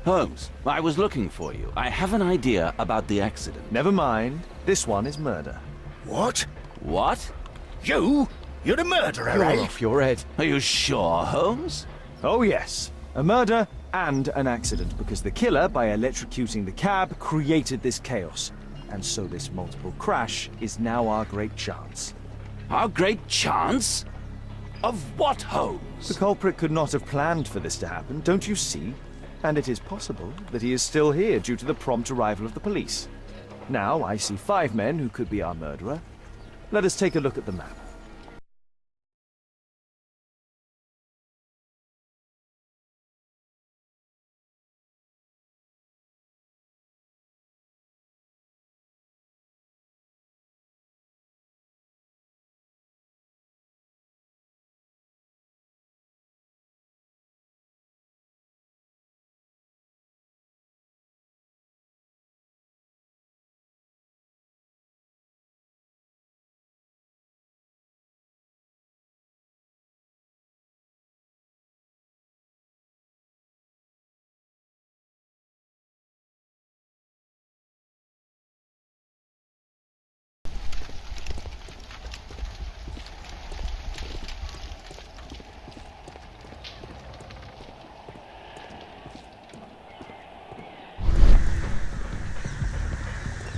Holmes, I was looking for you. I have an idea about the accident. Never mind. This one is murder. What? What? You? You're the murderer, You're eh? off your head. Are you sure, Holmes? Oh yes. A murder and an accident, because the killer, by electrocuting the cab, created this chaos. And so this multiple crash is now our great chance. Our great chance? Of what, Holmes? The culprit could not have planned for this to happen, don't you see? And it is possible that he is still here due to the prompt arrival of the police. Now I see 5 men who could be our murderer. Let us take a look at the map.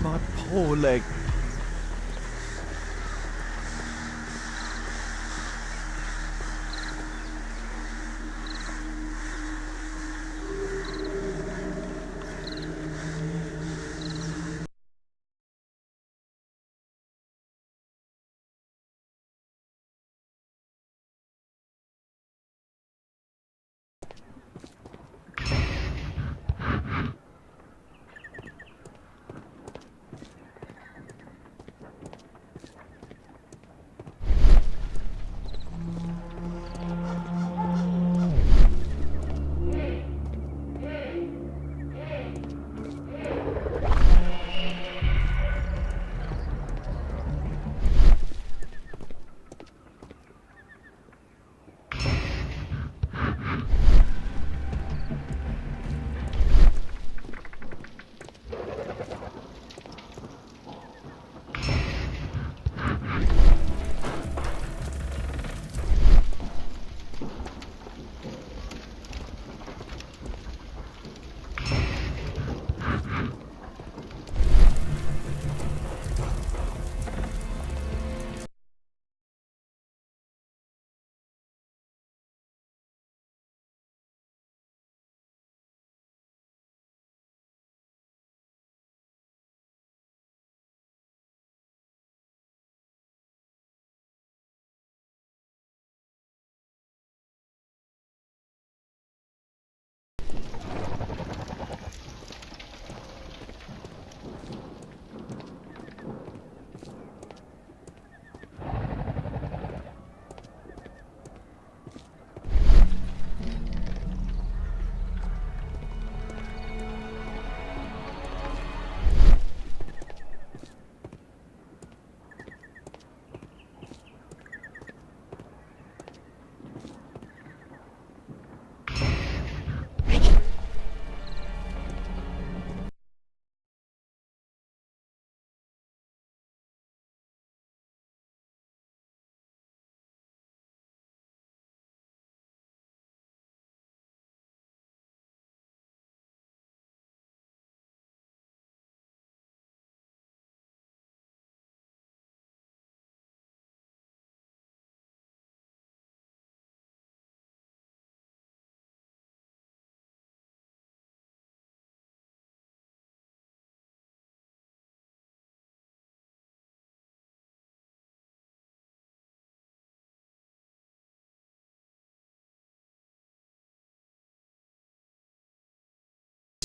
My poor leg.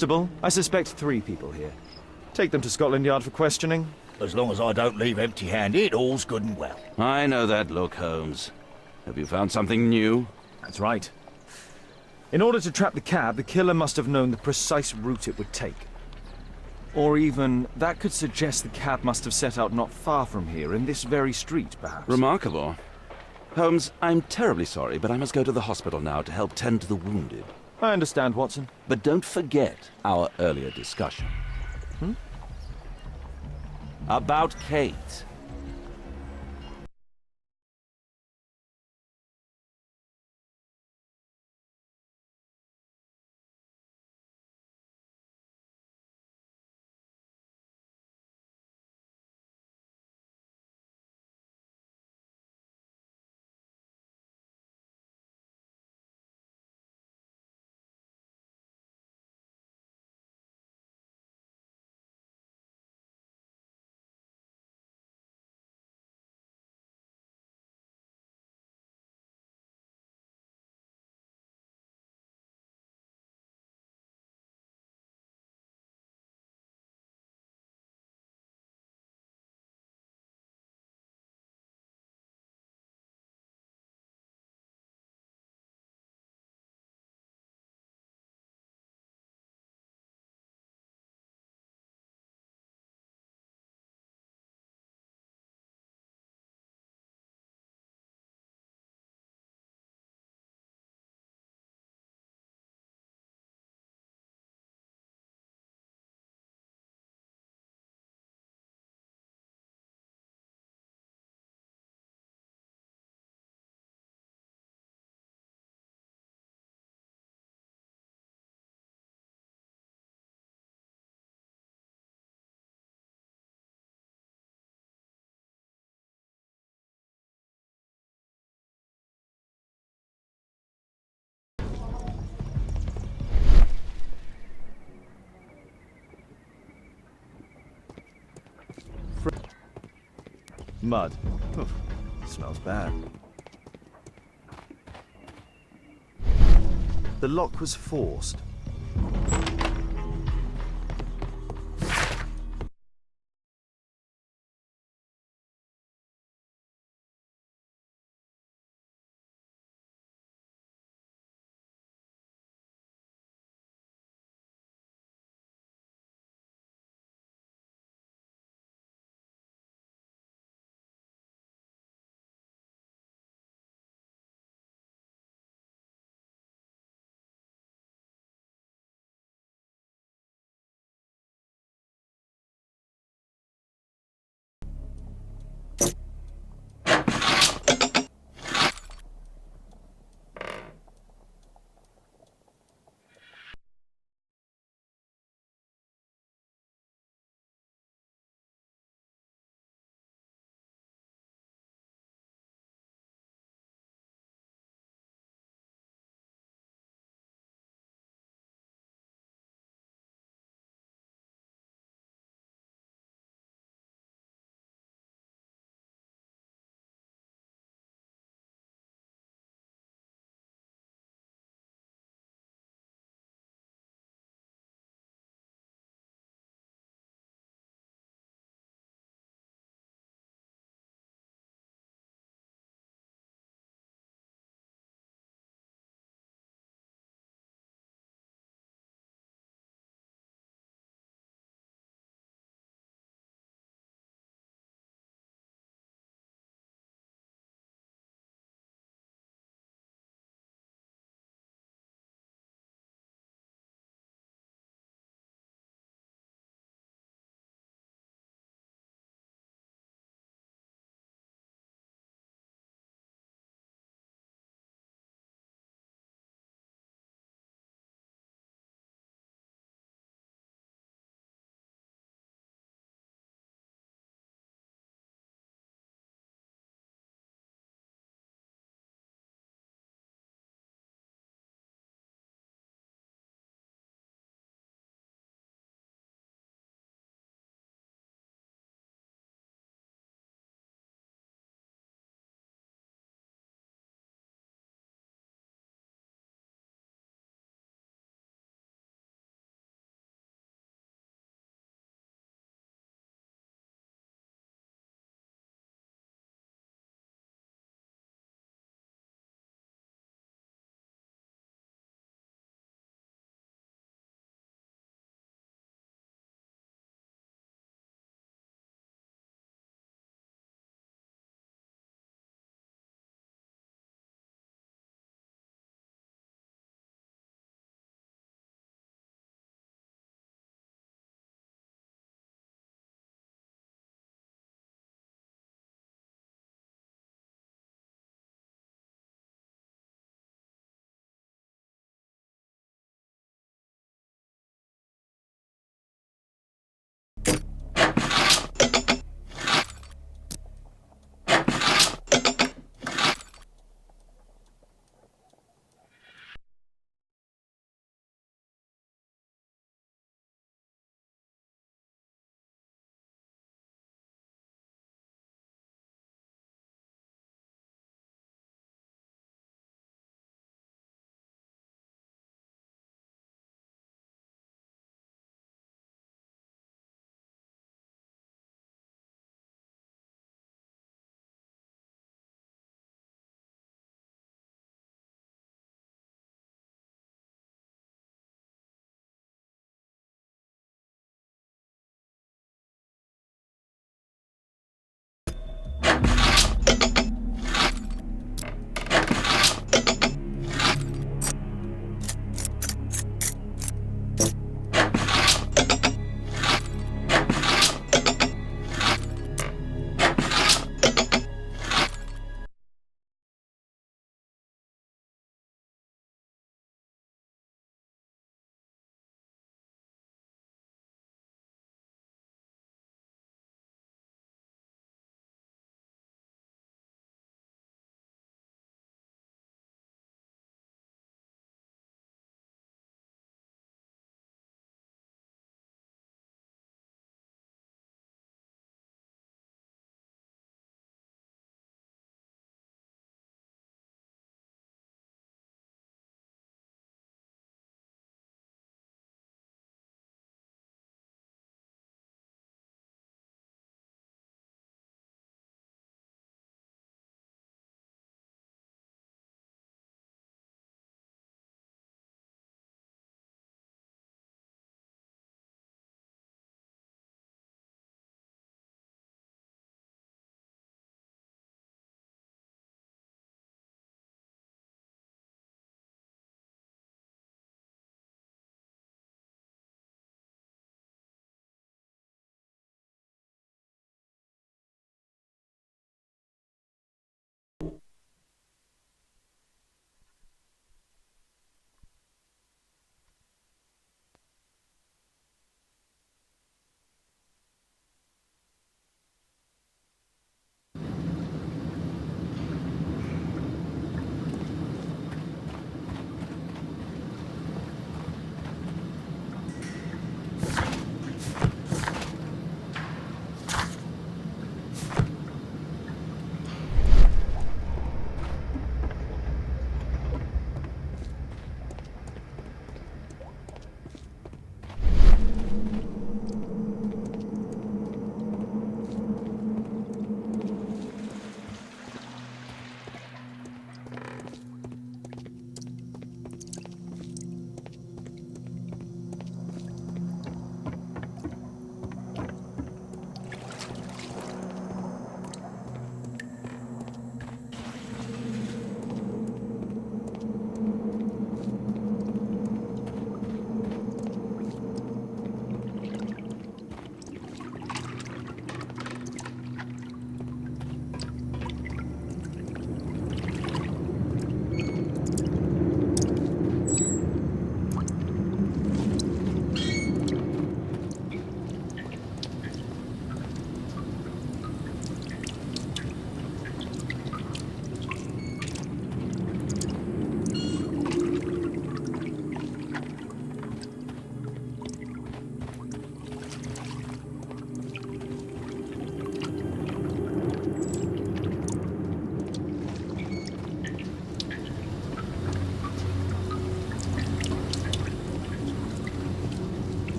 Constable, I suspect 3 people here. Take them to Scotland Yard for questioning. As long as I don't leave empty-handed, all's good and well. I know that look, Holmes. Have you found something new? That's right. In order to trap the cab, the killer must have known the precise route it would take. Or even, that could suggest the cab must have set out not far from here, in this very street, perhaps. Remarkable. Holmes, I'm terribly sorry, but I must go to the hospital now to help tend to the wounded. I understand, Watson. But don't forget our earlier discussion. About Kate. Mud. Oof, smells bad. The lock was forced.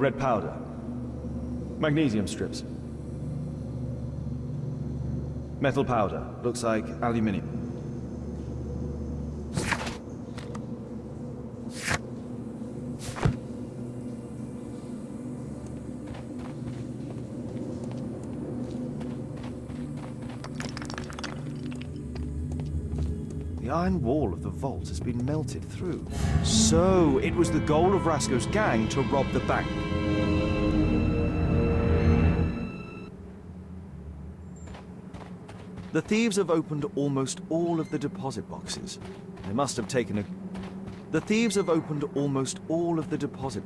red powder. Magnesium strips. Metal powder. Looks like aluminium. The iron wall of the vault has been melted through. So, it was the goal of Rasko's gang to rob the bank. The thieves have opened almost all of the deposit boxes. They must have taken a... The thieves have opened almost all of the deposit...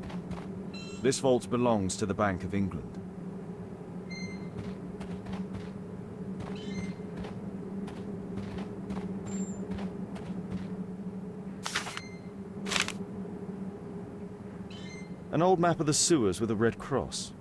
This vault belongs to the Bank of England. An old map of the sewers with a red cross.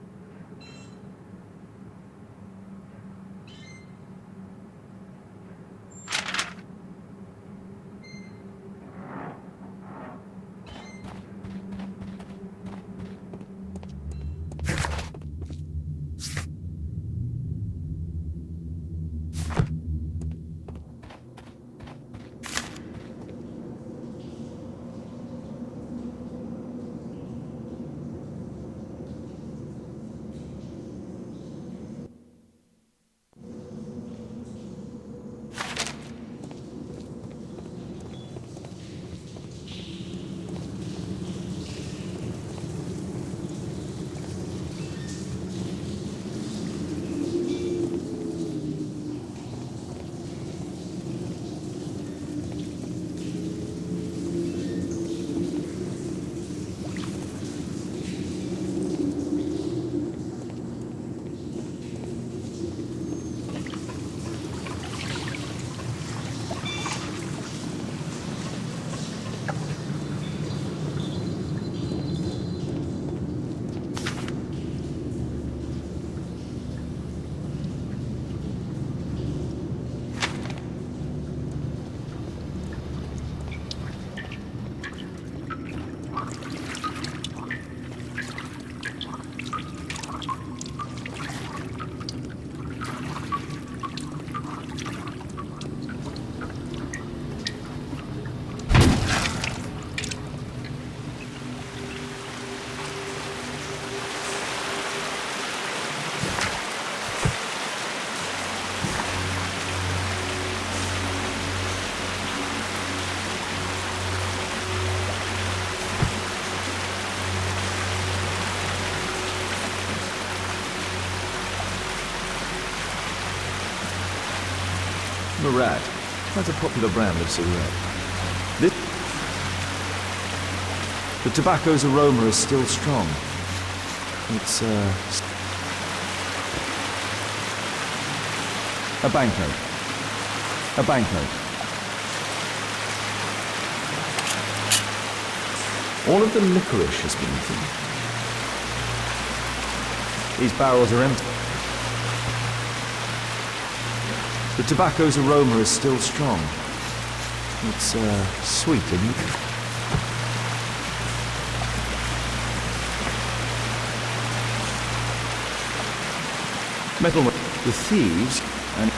Murad. That's a popular brand of cigarette. The tobacco's aroma is still strong. It's, a banknote. A banknote. All of the licorice has been eaten. These barrels are empty. The tobacco's aroma is still strong. It's, sweet, isn't it? Metal... The thieves and...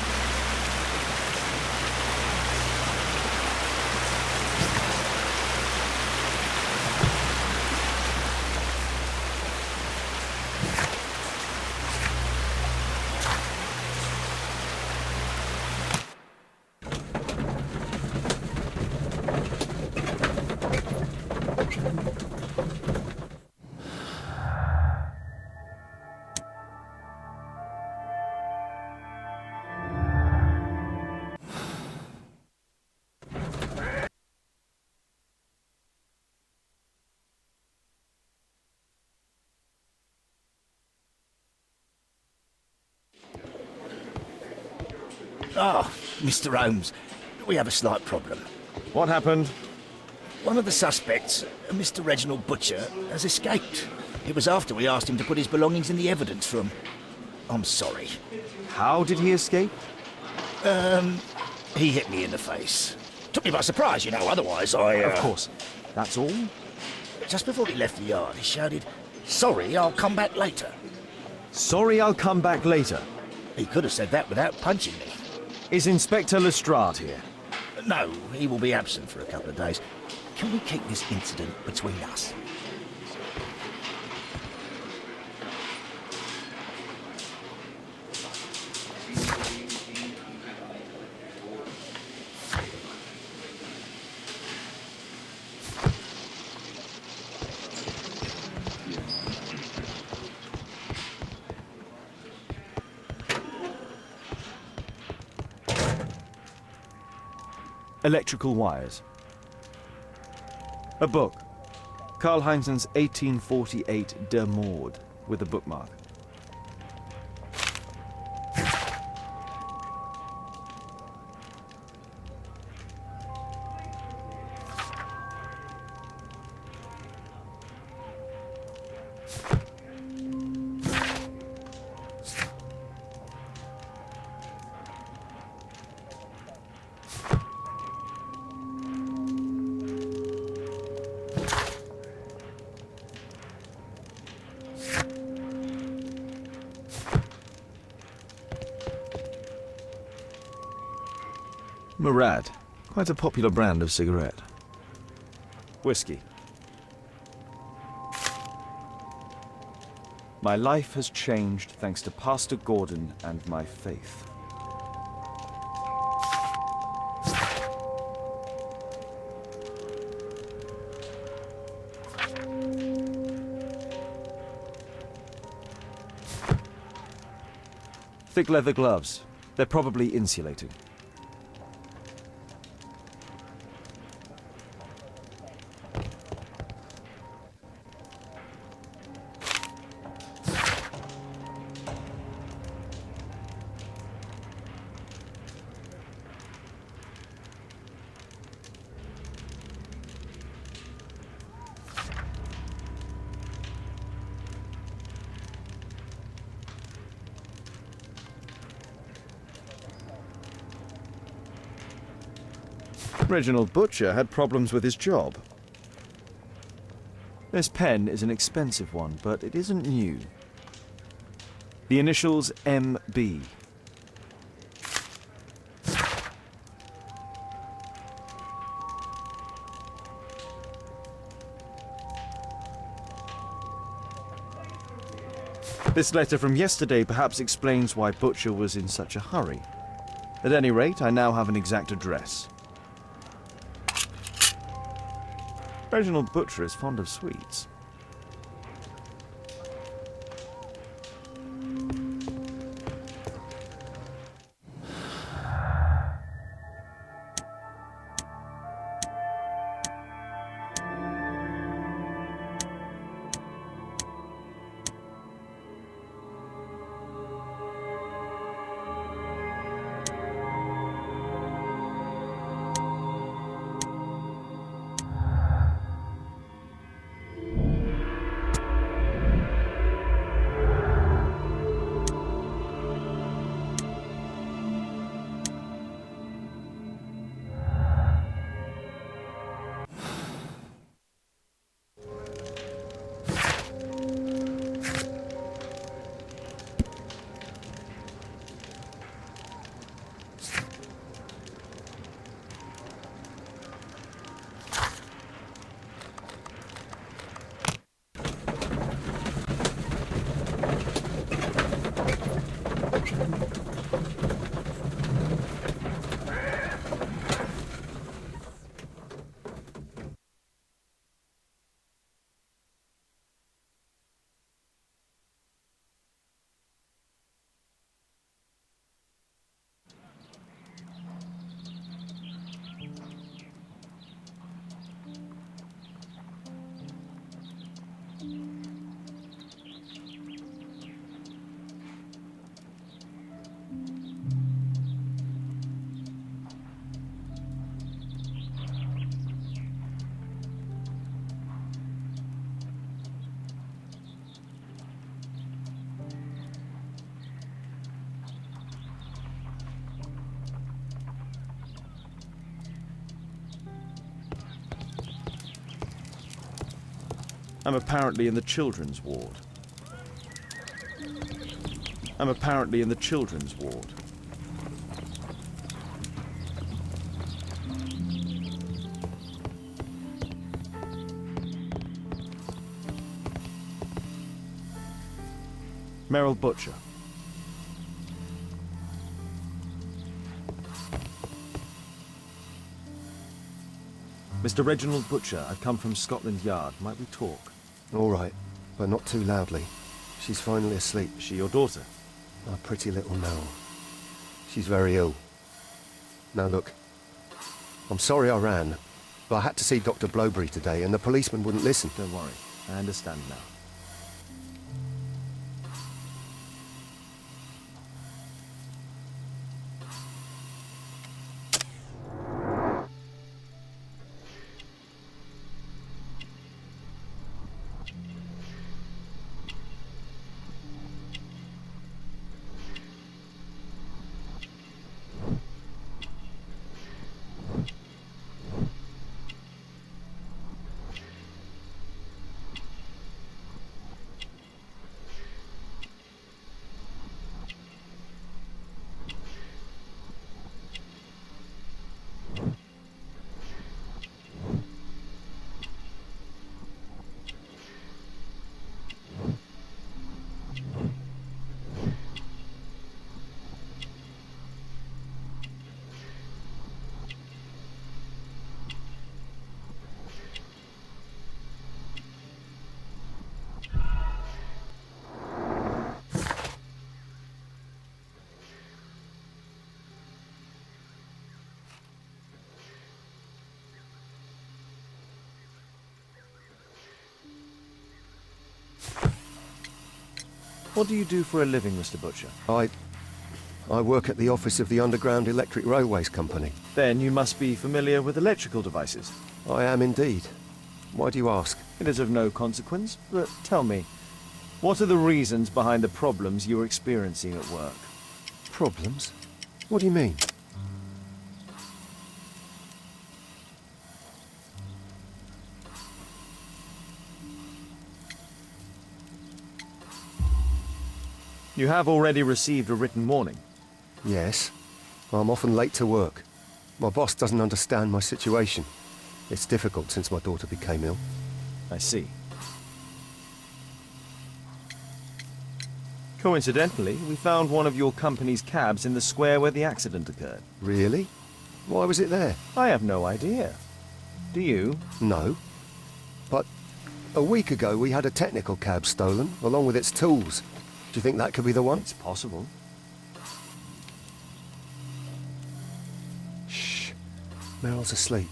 Ah, Mr. Holmes, we have a slight problem. What happened? One of the suspects, Mr. Reginald Butcher, has escaped. It was after we asked him to put his belongings in the evidence room. I'm sorry. How did he escape? He hit me in the face. Took me by surprise, you know, otherwise I... Of course. That's all? Just before he left the yard, he shouted, Sorry, I'll come back later. Sorry, I'll come back later. He could have said that without punching me. Is Inspector Lestrade here? No, he will be absent for a couple of days. Can we keep this incident between us? Electrical wires. A book. Karl Heinzen's 1848 Der Mord, with a bookmark. Murad. Quite a popular brand of cigarette. Whiskey. My life has changed thanks to Pastor Gordon and my faith. Thick leather gloves. They're probably insulating. Reginald Butcher had problems with his job. This pen is an expensive one, but it isn't new. The initials MB. This letter from yesterday perhaps explains why Butcher was in such a hurry. At any rate, I now have an exact address. Reginald Butcher is fond of sweets. I'm apparently in the children's ward. I'm apparently in the children's ward. Merrill Butcher. Mr. Reginald Butcher, I've come from Scotland Yard. Might we talk? All right, but not too loudly. She's finally asleep. Is she your daughter? Our pretty little Mel. She's very ill. Now look, I'm sorry I ran, but I had to see Dr. Blowberry today and the policeman wouldn't listen. Don't worry, I understand now. What do you do for a living, Mr. Butcher? I work at the office of the Underground Electric Railways Company. Then you must be familiar with electrical devices. I am indeed. Why do you ask? It is of no consequence, but tell me, what are the reasons behind the problems you are experiencing at work? Problems? What do you mean? You have already received a written warning. Yes. I'm often late to work. My boss doesn't understand my situation. It's difficult since my daughter became ill. I see. Coincidentally, we found one of your company's cabs in the square where the accident occurred. Really? Why was it there? I have no idea. Do you? No. But a week ago we had a technical cab stolen, along with its tools. Do you think that could be the one? It's possible. Shh. Meryl's asleep.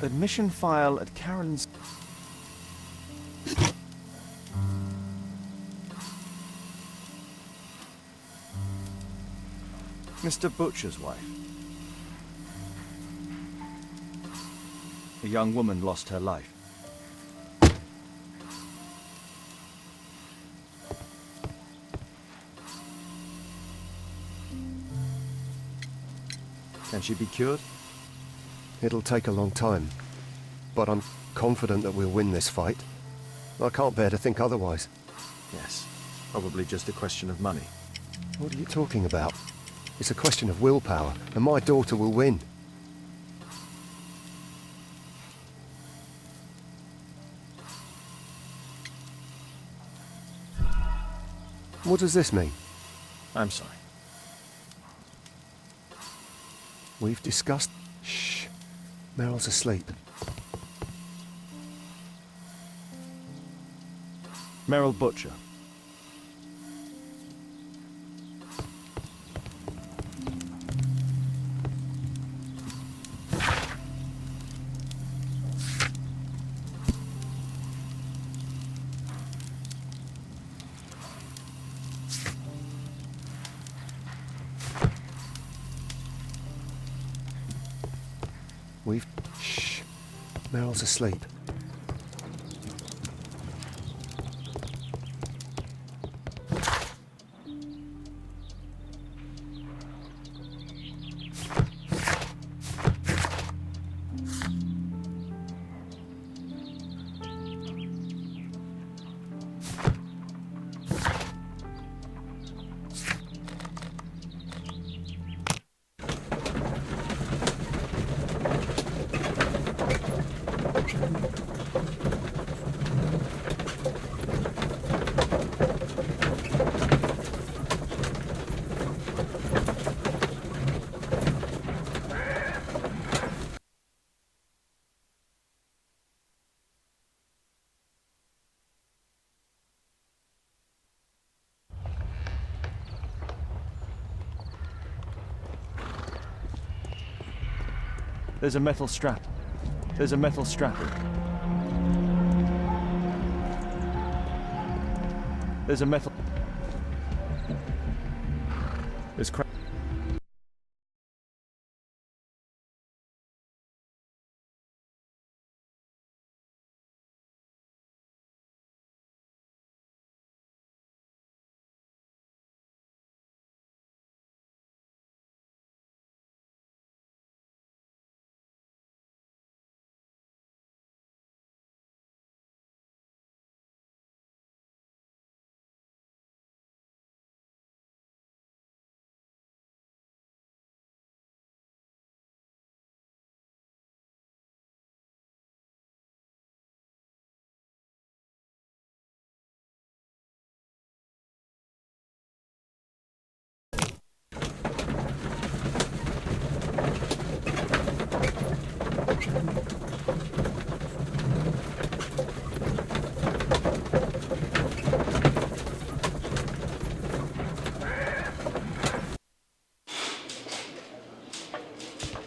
Admission file at Karen's... Mr. Butcher's wife. A young woman lost her life. Can she be cured? It'll take a long time, but I'm confident that we'll win this fight. I can't bear to think otherwise. Yes, probably just a question of money. What are you talking about? It's a question of willpower, and my daughter will win. What does this mean? I'm sorry. We've discussed... Shh. Meryl's asleep. Meryl Butcher. We've... Shh. Meryl's asleep. There's a metal strap. There's a metal strapping. There's a metal... There's cra...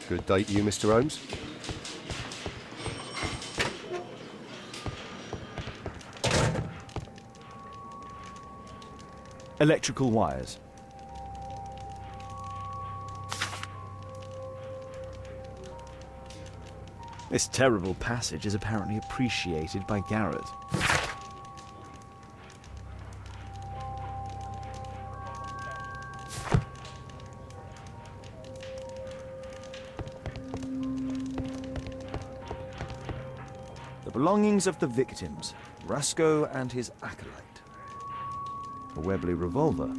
Good day to you, Mr. Holmes. Electrical wires. This terrible passage is apparently appreciated by Garrett. The belongings of the victims, Rasco and his acolyte. A Webley revolver.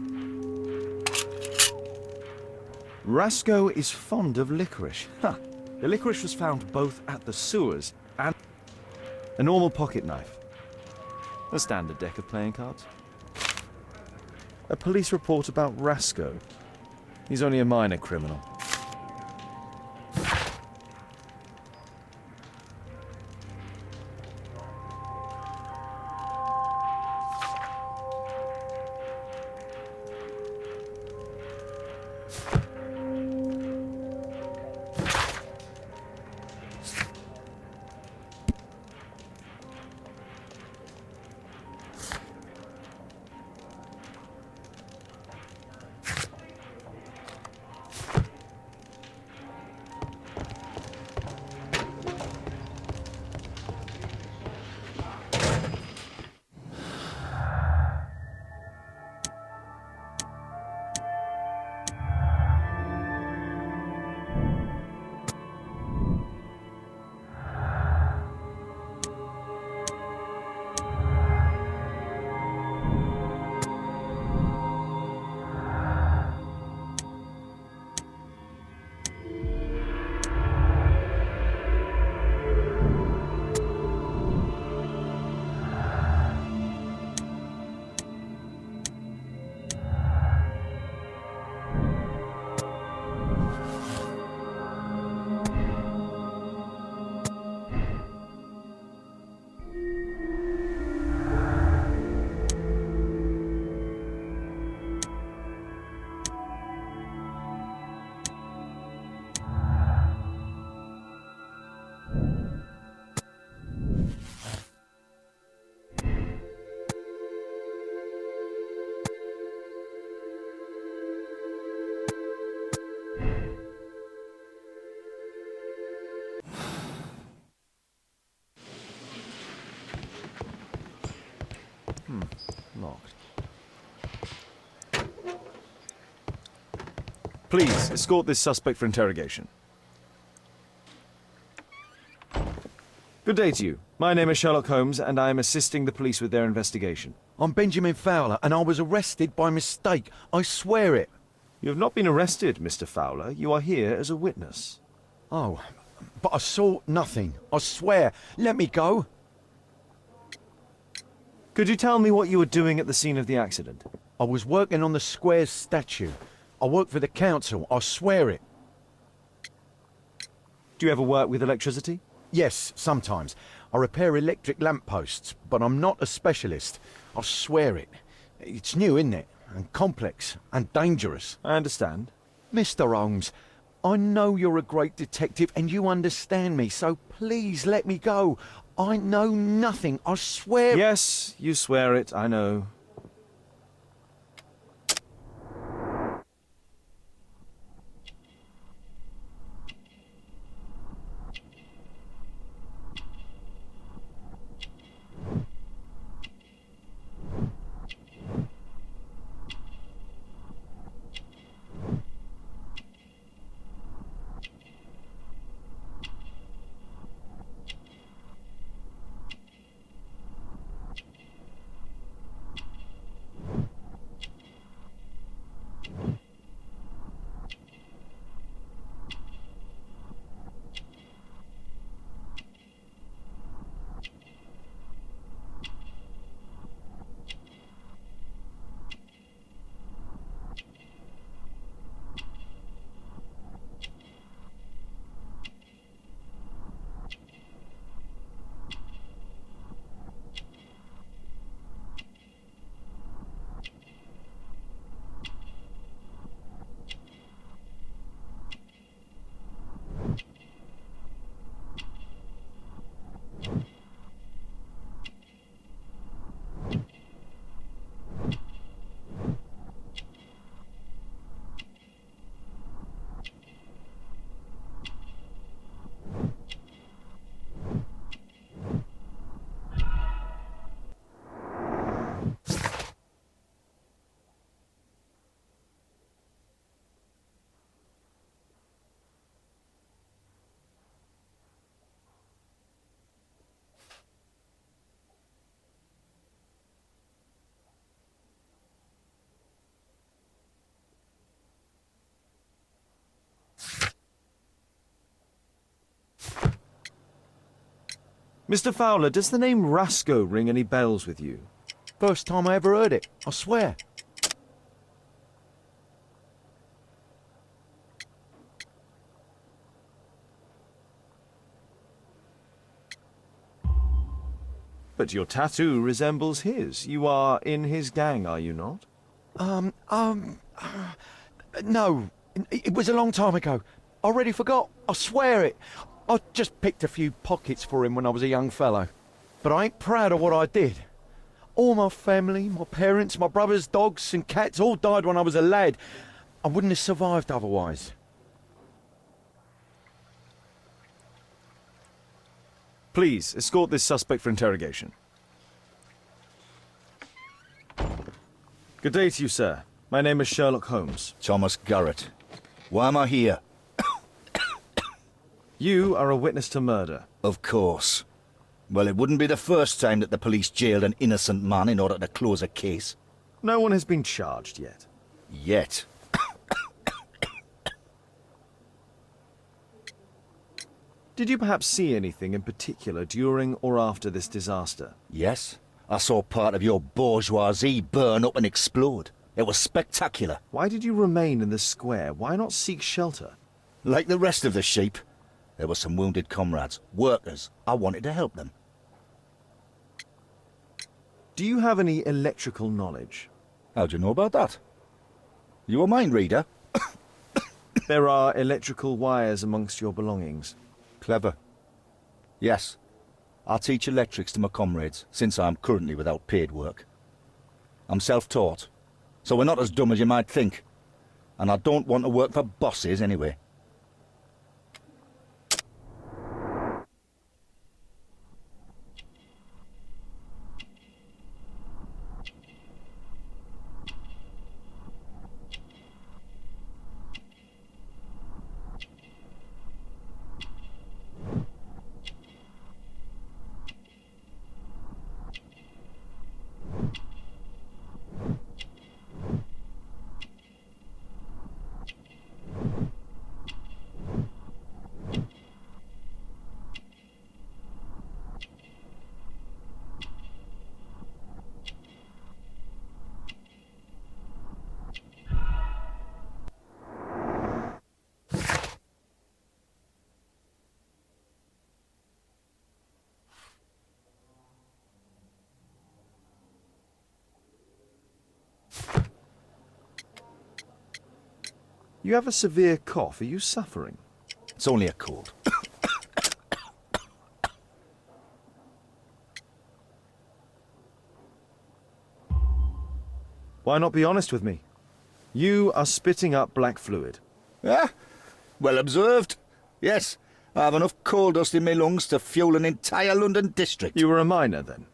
Rasco is fond of licorice. Huh. The licorice was found both at the sewers and a normal pocket knife. A standard deck of playing cards. A police report about Rasco. He's only a minor criminal. Please, escort this suspect for interrogation. Good day to you. My name is Sherlock Holmes, and I am assisting the police with their investigation. I'm Benjamin Fowler, and I was arrested by mistake. I swear it. You have not been arrested, Mr. Fowler. You are here as a witness. Oh, but I saw nothing. I swear. Let me go. Could you tell me what you were doing at the scene of the accident? I was working on the square's statue. I work for the council. I swear it. Do you ever work with electricity? Yes, sometimes. I repair electric lampposts, but I'm not a specialist. I swear it. It's new, isn't it? And complex and dangerous. I understand. Mr. Holmes, I know you're a great detective and you understand me, so please let me go. I know nothing, I swear. Yes, you swear it, I know. Mr. Fowler, does the name Rasco ring any bells with you? First time I ever heard it, I swear. But your tattoo resembles his. You are in his gang, are you not? No. It was a long time ago. I already forgot. I swear it. I just picked a few pockets for him when I was a young fellow. But I ain't proud of what I did. All my family, my parents, my brothers, dogs and cats all died when I was a lad. I wouldn't have survived otherwise. Please, escort this suspect for interrogation. Good day to you, sir. My name is Sherlock Holmes. Thomas Garrett. Why am I here? You are a witness to murder. Of course. Well, it wouldn't be the first time that the police jailed an innocent man in order to close a case. No one has been charged yet. Yet. Did you perhaps see anything in particular during or after this disaster? Yes. I saw part of your bourgeoisie burn up and explode. It was spectacular. Why did you remain in the square? Why not seek shelter? Like the rest of the sheep, there were some wounded comrades, workers. I wanted to help them. Do you have any electrical knowledge? How'd you know about that? You a mind reader? There are electrical wires amongst your belongings. Clever. Yes. I teach electrics to my comrades, since I'm currently without paid work. I'm self-taught, so we're not as dumb as you might think. And I don't want to work for bosses anyway. You have a severe cough. Are you suffering? It's only a cold. Why not be honest with me? You are spitting up black fluid. Ah, well observed. Yes, I have enough coal dust in my lungs to fuel an entire London district. You were a miner, then?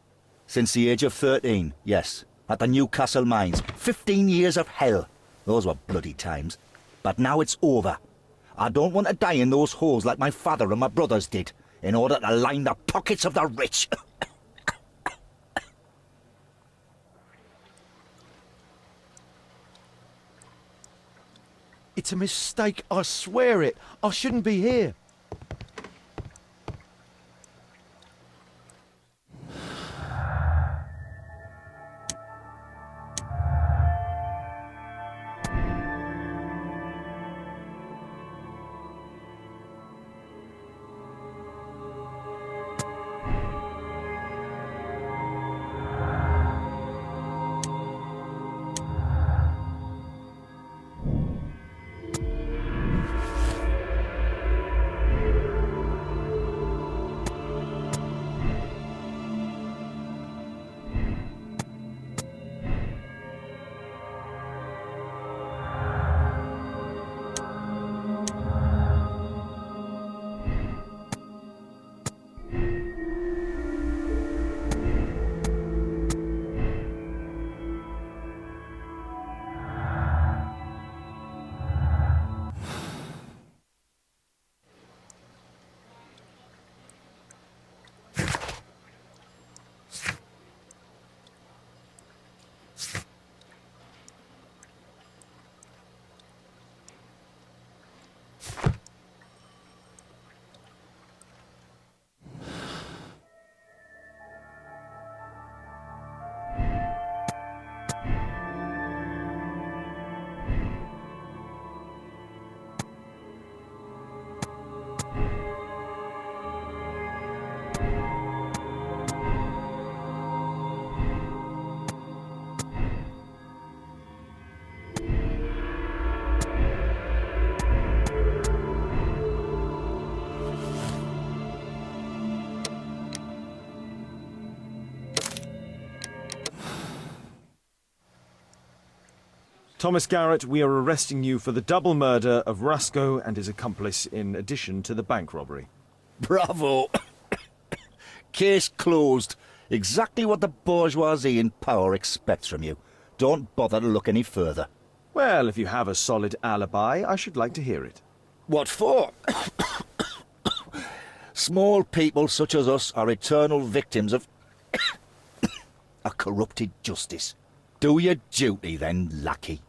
Since the age of 13, yes. At the Newcastle mines. 15 years of hell. Those were bloody times. But now it's over. I don't want to die in those holes like my father and my brothers did, in order to line the pockets of the rich. It's a mistake, I swear it. I shouldn't be here. Thomas Garrett, we are arresting you for the double murder of Rasco and his accomplice in addition to the bank robbery. Bravo! Case closed. Exactly what the bourgeoisie in power expects from you. Don't bother to look any further. Well, if you have a solid alibi, I should like to hear it. What for? Small people such as us are eternal victims of a corrupted justice. Do your duty then, lackey.